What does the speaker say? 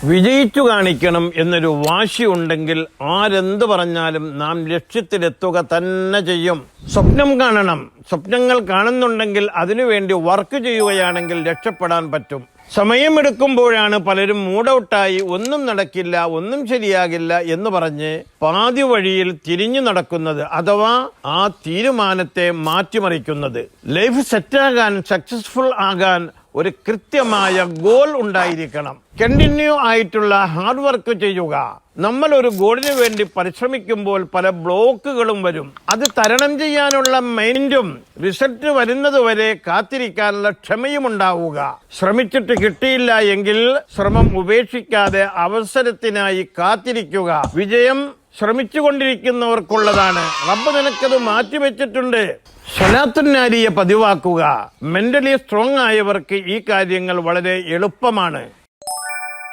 വിജയിച്ചു കാണിക്കണം എന്നൊരു വാശി ഉണ്ടെങ്കിൽ ആരെന്ത് പറഞ്ഞാലും നാം ലക്ഷ്യത്തിലെത്തുക തന്നെ ചെയ്യും. സ്വപ്നം കാണണം. സ്വപ്നങ്ങൾ കാണുന്നുണ്ടെങ്കിൽ അതിനുവേണ്ടി വർക്ക് ചെയ്യുകയാണെങ്കിൽ രക്ഷപ്പെടാൻ പറ്റും. സമയമെടുക്കുമ്പോഴാണ് പലരും മൂഡൌട്ടായി ഒന്നും നടക്കില്ല, ഒന്നും ശരിയാകില്ല എന്ന് പറഞ്ഞ് പാതി വഴിയിൽ തിരിഞ്ഞു നടക്കുന്നത്, അഥവാ ആ തീരുമാനത്തെ മാറ്റിമറിക്കുന്നത്. ലൈഫ് സെറ്റാകാൻ, സക്സസ്ഫുൾ ആകാൻ ഒരു കൃത്യമായ ഗോൾ ഉണ്ടായിരിക്കണം. കണ്ടിന്യൂ ആയിട്ടുള്ള ഹാർഡ് വർക്ക് ചെയ്യുക. നമ്മൾ ഒരു ഗോളിന് വേണ്ടി പരിശ്രമിക്കുമ്പോൾ പല ബ്ലോക്കുകളും വരും. അത് തരണം ചെയ്യാനുള്ള മൈൻഡും റിസൾട്ട് വരുന്നതുവരെ കാത്തിരിക്കാനുള്ള ക്ഷമയും ഉണ്ടാവുക. ശ്രമിച്ചിട്ട് കിട്ടിയില്ല എങ്കിൽ ശ്രമം ഉപേക്ഷിക്കാതെ അവസരത്തിനായി കാത്തിരിക്കുക. വിജയം ശ്രമിച്ചുകൊണ്ടിരിക്കുന്നവർക്കുള്ളതാണ്. റബ്ബ് നിനക്കത് മാറ്റിവെച്ചിട്ടുണ്ട്. സ്വലാത്തുന്നാരിയെ പതിവാക്കുക. മെന്റലി സ്ട്രോങ് ആയവർക്ക് ഈ കാര്യങ്ങൾ വളരെ എളുപ്പമാണ്.